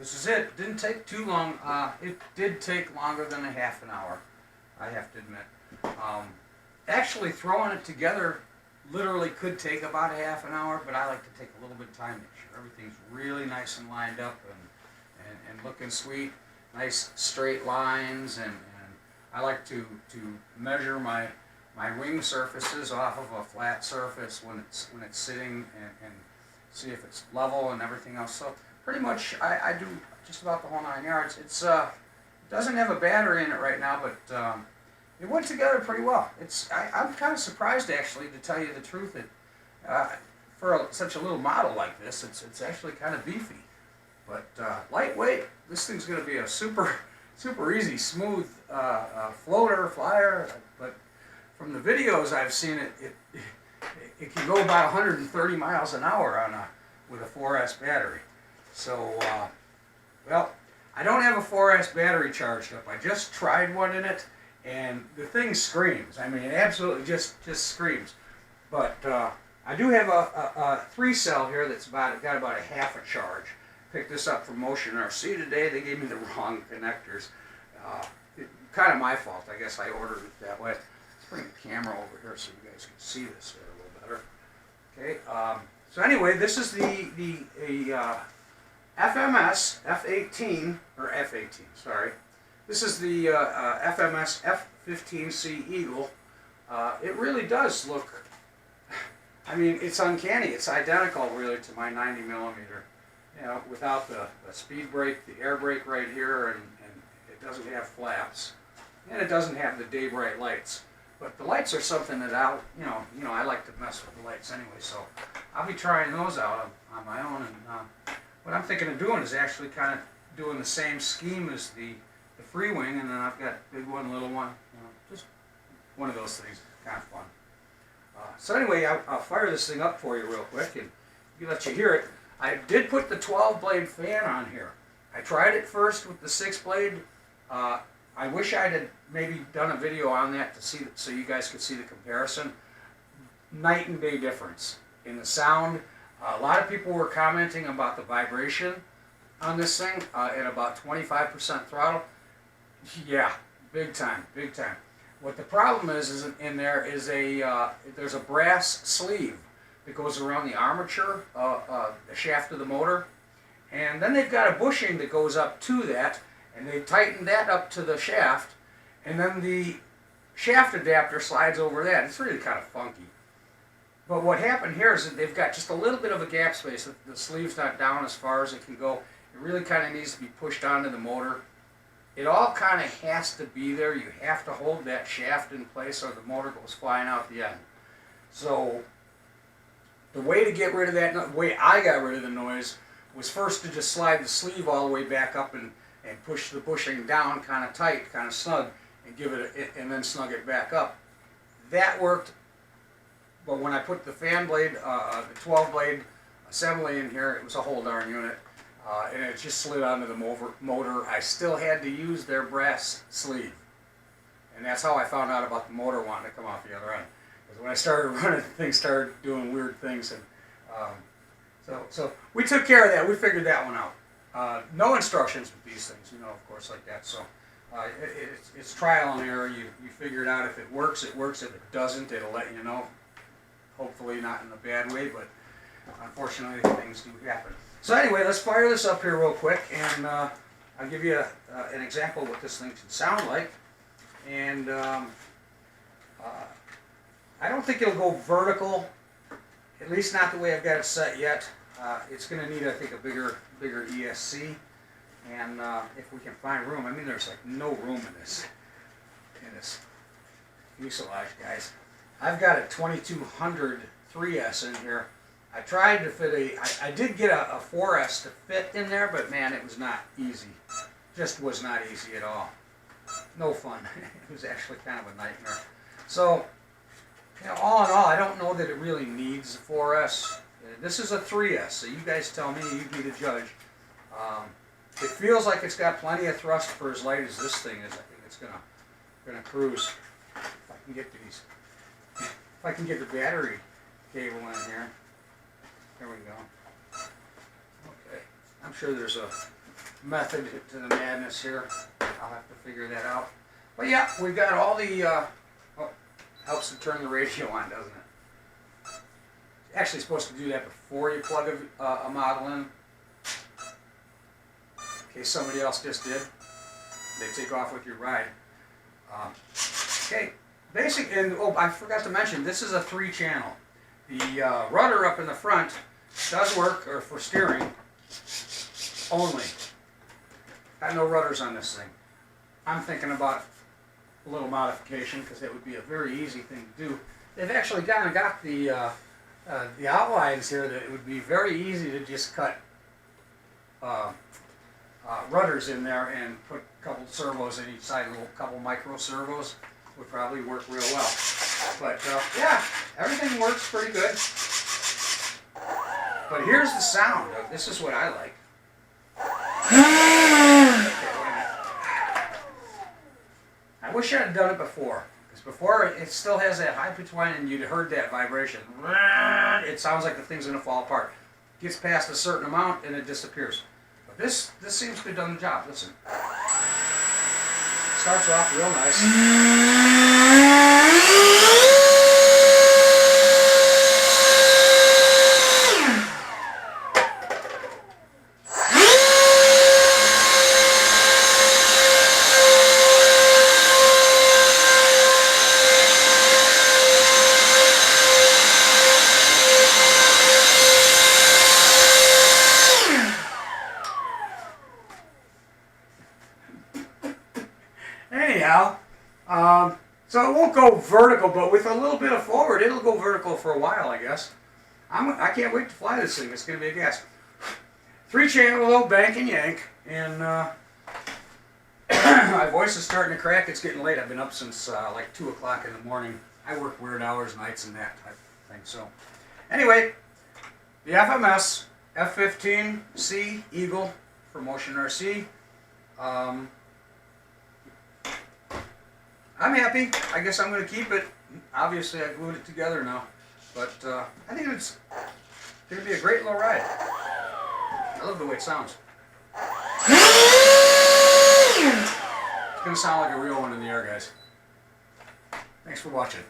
this is it. It didn't take too long. It did take longer than a half an hour, I have to admit. Actually, throwing it together literally could take about a half an hour, but I like to take a little bit of time to make sure everything's really nice and lined up and looking sweet. Nice straight lines, and I like to measure my wing surfaces off of a flat surface when it's sitting and see if it's level and everything else. So pretty much I do just about the whole 9 yards. It doesn't have a battery in it right now, but it went together pretty well. I'm kind of surprised, actually, to tell you the truth. For such a little model like this, it's actually kind of beefy. But lightweight, this thing's going to be a super easy, smooth floater, flyer. But from the videos I've seen, it can go about 130 miles an hour with a 4S battery. So, well, I don't have a 4S battery charged up. I just tried one in it, and the thing screams. I mean, it absolutely just screams. But I do have a 3-cell here that's got about a half a charge. Picked this up from Motion RC today. They gave me the wrong connectors. Kind of my fault. I guess I ordered it that way. Let's bring the camera over here so you guys can see this here a little better. Okay. So anyway, this is the FMS F-18 or F-18. Sorry. This is the FMS F-15c Eagle. It really does look. I mean, it's uncanny. It's identical, really, to my 90mm. You know, without the speed brake, the air brake right here, and it doesn't have flaps, and it doesn't have the day bright lights. But the lights are something that I like to mess with the lights anyway, so I'll be trying those out on my own. And what I'm thinking of doing is actually kind of doing the same scheme as the free wing, and then I've got big one, little one, just one of those things. Kind of fun. So anyway, I'll fire this thing up for you real quick and let you hear it. I did put the 12-blade fan on here. I tried it first with the 6-blade. I wish I had maybe done a video on that to see so you guys could see the comparison. Night and day difference in the sound. A lot of people were commenting about the vibration on this thing at about 25% throttle. Yeah, big time, big time. What the problem is in there is there's a brass sleeve that goes around the armature, the shaft of the motor, and then they've got a bushing that goes up to that, and they tighten that up to the shaft, and then the shaft adapter slides over that. It's really kind of funky. But what happened here is that they've got just a little bit of a gap space. The sleeve's not down as far as it can go. It really kind of needs to be pushed onto the motor. It all kind of has to be there. You have to hold that shaft in place or the motor goes flying out the end. So the way to get rid of that, the way I got rid of the noise, was first to just slide the sleeve all the way back up and push the bushing down kind of tight, kind of snug, and then snug it back up. That worked, but when I put the fan blade, the 12-blade assembly in here, it was a whole darn unit, and it just slid onto the motor. I still had to use their brass sleeve, and that's how I found out about the motor wanting to come off the other end. When I started running, things started doing weird things, and so we took care of that. We figured that one out. No instructions with these things, of course, like that. So it's trial and error. You figure it out. If it works, it works. If it doesn't, it'll let you know. Hopefully not in a bad way, but unfortunately things do happen. So anyway, let's fire this up here real quick, and I'll give you an example of what this thing should sound like. And I don't think it'll go vertical, at least not the way I've got it set yet. It's going to need, I think, a bigger ESC, and if we can find room. I mean, there's like no room in this fuselage, guys. I've got a 2200 3S in here. I tried to fit I did get a 4S to fit in there, but man, it was not easy. Just was not easy at all. No fun. It was actually kind of a nightmare. So, all in all, I don't know that it really needs a 4S. This is a 3S, so you guys tell me, you be the judge. It feels like it's got plenty of thrust for as light as this thing is. I think it's gonna cruise. If I can get these, if I can get the battery cable in here. There we go. Okay, I'm sure there's a method to the madness here. I'll have to figure that out. But yeah, we've got all the, oh, helps to turn the radio on, doesn't it? It's actually supposed to do that before you plug a model in. In case somebody else just did. They take off with your ride. Okay, basic, and oh, I forgot to mention, this is a 3-channel. The rudder up in the front does work, or for steering only. Got no rudders on this thing. I'm thinking about a little modification because it would be a very easy thing to do. They've actually kind of got the outlines here that it would be very easy to just cut rudders in there and put a couple servos in each side. A couple micro servos would probably work real well. But yeah, everything works pretty good. But here's the sound. This is what I like. I wish I had done it before, because before it still has that high pitch whine and you'd heard that vibration. It sounds like the thing's going to fall apart. Gets past a certain amount and it disappears. But this seems to have done the job. Listen. Starts off real nice. Anyhow, so it won't go vertical, but with a little bit of forward, it'll go vertical for a while, I guess. I can't wait to fly this thing. It's going to be a gas. 3-channel, though, bank and yank, and my voice is starting to crack. It's getting late. I've been up since like 2 o'clock in the morning. I work weird hours, nights, and that type of thing. So, anyway, the FMS F-15c Eagle for Motion RC. I'm happy. I guess I'm going to keep it. Obviously, I glued it together now. But I think it's going to be a great little ride. I love the way it sounds. It's going to sound like a real one in the air, guys. Thanks for watching.